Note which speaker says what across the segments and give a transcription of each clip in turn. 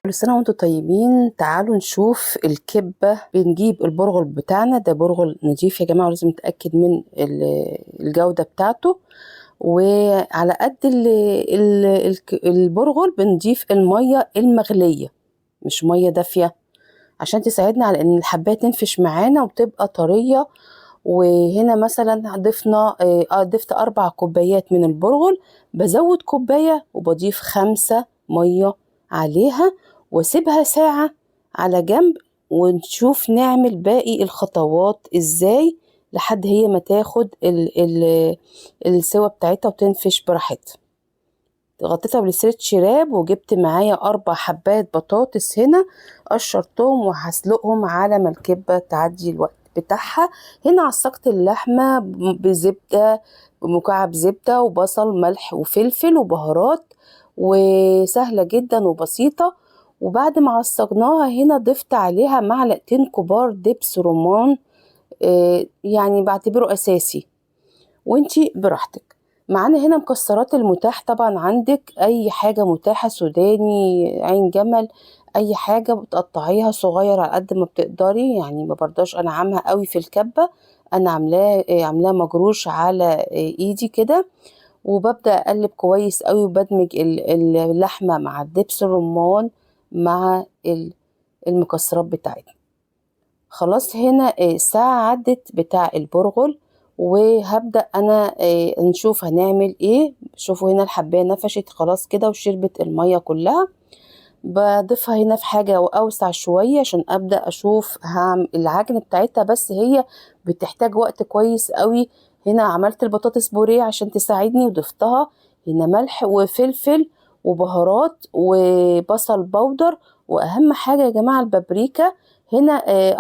Speaker 1: كل سنة وانتم طيبين. تعالوا نشوف الكبة. بنجيب البرغل بتاعنا، ده برغل نضيف يا جماعة ولازم نتأكد من الجودة بتاعته. وعلى قد البرغل بنضيف المية المغلية مش مية دافية، عشان تساعدنا على ان الحباية تنفش معانا وبتبقى طرية. وهنا مثلا ضفت 4 كوبايات من البرغل، بزود كوباية وبضيف 5 مية عليها واسيبها ساعة على جنب، ونشوف نعمل باقي الخطوات ازاي لحد هي ما تاخد السوا بتاعتها وتنفش براحتها. غطيتها بالستريتش راب وجبت معايا 4 حبات بطاطس هنا قشرتهم وهسلقهم على ما الكبة تعدي الوقت بتاعها. هنا عصقت اللحمة بزبدة، بمكعب زبدة وبصل ملح وفلفل وبهارات، وسهلة جدا وبسيطة. وبعد ما عصقناها هنا ضفت عليها 2 معلقة كبار دبس رمان، يعني بعتبره أساسي وانتي براحتك. معانا هنا مكسرات المتاح، طبعا عندك اي حاجة متاحة، سوداني، عين جمل، اي حاجة بتقطعيها صغير على قد ما بتقدري. يعني ما برضاش انا عامها قوي في الكبة، انا عاملاه مجروش على ايدي كده، وببدأ اقلب كويس قوي وبدمج اللحمة مع الدبس الرمان مع المكسرات بتاعتنا. خلاص هنا ساعة عدت بتاع البرغل، وهبدأ انا نشوف هنعمل ايه. شوفوا هنا الحباية نفشت خلاص كده وشربت المية كلها. بضيفها هنا في حاجة اوسع شوية عشان ابدأ اشوف هعمل العجن بتاعتها، بس هي بتحتاج وقت كويس قوي. هنا عملت البطاطس بوريه عشان تساعدني وضفتها هنا ملح وفلفل وبهارات وبصل بودر، واهم حاجة يا جماعة البابريكا. هنا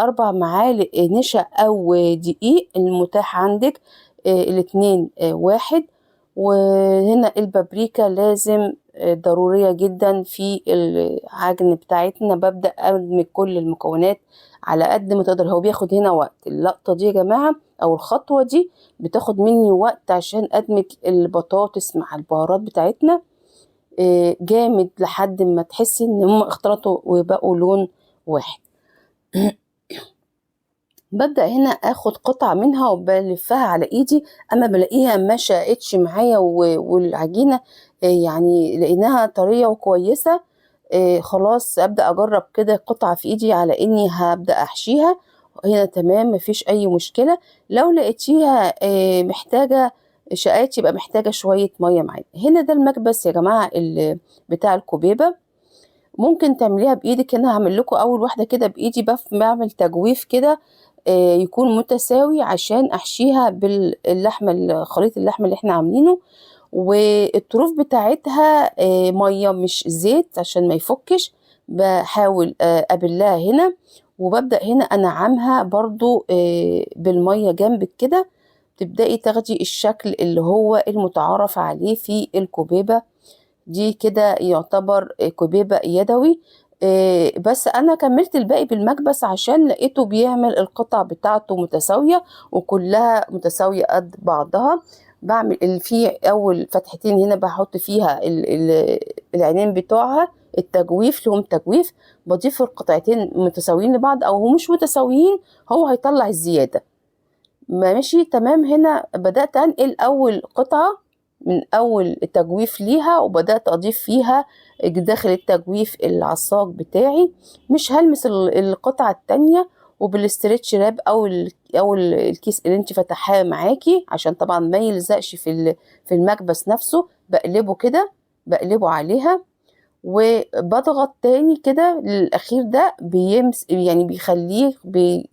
Speaker 1: 4 معالق نشا او دقيق المتاح عندك، الاتنين واحد. وهنا البابريكا لازم ضرورية جدا في العجن بتاعتنا. ببدأ أدمج كل المكونات على قد ما تقدر. هو بياخد هنا وقت، اللقطة دي يا جماعة أو الخطوة دي بتاخد مني وقت عشان أدمج البطاطس مع البهارات بتاعتنا جامد لحد ما تحسي إن هم اختلطوا وبقوا لون واحد. ببدأ هنا اخد قطعة منها وبلفها على ايدي، اما بلاقيها ما شاءتش معايا والعجينة يعني لقيناها طرية وكويسة، خلاص ابدأ اجرب كده قطعة في ايدي على اني هبدأ احشيها. هنا تمام مفيش اي مشكلة. لو لقيتيها محتاجة شقات يبقى محتاجة شوية مية معايا. هنا ده المكبس يا جماعة بتاع الكوبيبة، ممكن تعمليها بايدك. انا هعمل لكم اول واحدة كده بايدي، بعمل تجويف كده يكون متساوي عشان احشيها باللحمه، خليط اللحمه اللي احنا عاملينه. والطروف بتاعتها ميه مش زيت عشان ما يفكش. بحاول ابلها هنا، وببدأ هنا انعمها برضو بالميه جنبك كده. تبدأي تاخدي الشكل اللي هو المتعارف عليه في الكوبيبة دي، كده يعتبر كوبيبة يدوي. بس انا كملت الباقي بالمكبس عشان لقيته بيعمل القطع بتاعته متساوية وكلها متساوية قد بعضها. بعمل في اول فتحتين هنا بحط فيها العينين بتوعها التجويف، لهم تجويف. بضيف القطعتين متساويين لبعض او هم مش متساويين، هو هيطلع الزيادة. ماشي تمام. هنا بدأت انقل اول قطعة من اول التجويف ليها، وبدأت اضيف فيها داخل التجويف العصاق بتاعي. مش هلمس القطعة التانية. وبالاسترتش راب او الكيس اللي انت فتحاه معاكي عشان طبعا ما يلزقش في المكبس نفسه، بقلبه كده، بقلبه عليها وبضغط تاني كده للأخير. ده يعني بيخليه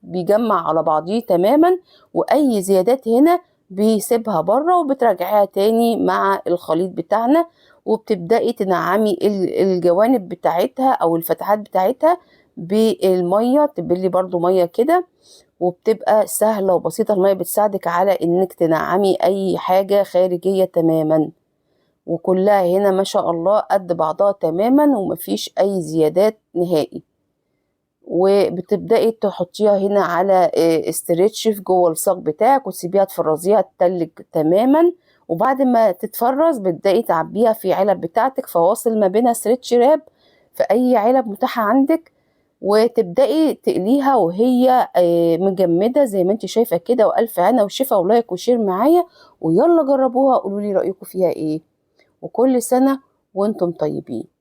Speaker 1: بيجمع على بعضيه تماما، وأي زيادات هنا بيسيبها بره وبترجعيها تاني مع الخليط بتاعنا. وبتبدأي تنعمي الجوانب بتاعتها أو الفتحات بتاعتها بالمية، تبلي برضو مية كده، وبتبقى سهلة وبسيطة. المية بتساعدك على إنك تنعمي أي حاجة خارجية تماما، وكلها هنا ما شاء الله قد بعضها تماما ومفيش اي زيادات نهائي. وبتبدأي تحطيها هنا على استرتش في جوه الصاج بتاعك وتسيبيها تفرزيها تتلج تماما. وبعد ما تتفرز بتبدأي تعبيها في علب بتاعتك، فواصل ما بينها استرتش راب في اي علب متاحة عندك، وتبدأي تقليها وهي مجمدة زي ما انت شايفة كده. والف هنا وشفا ولايك وشير معايا، ويلا جربوها قولولي رأيكم فيها ايه. وكل سنة وانتم طيبين.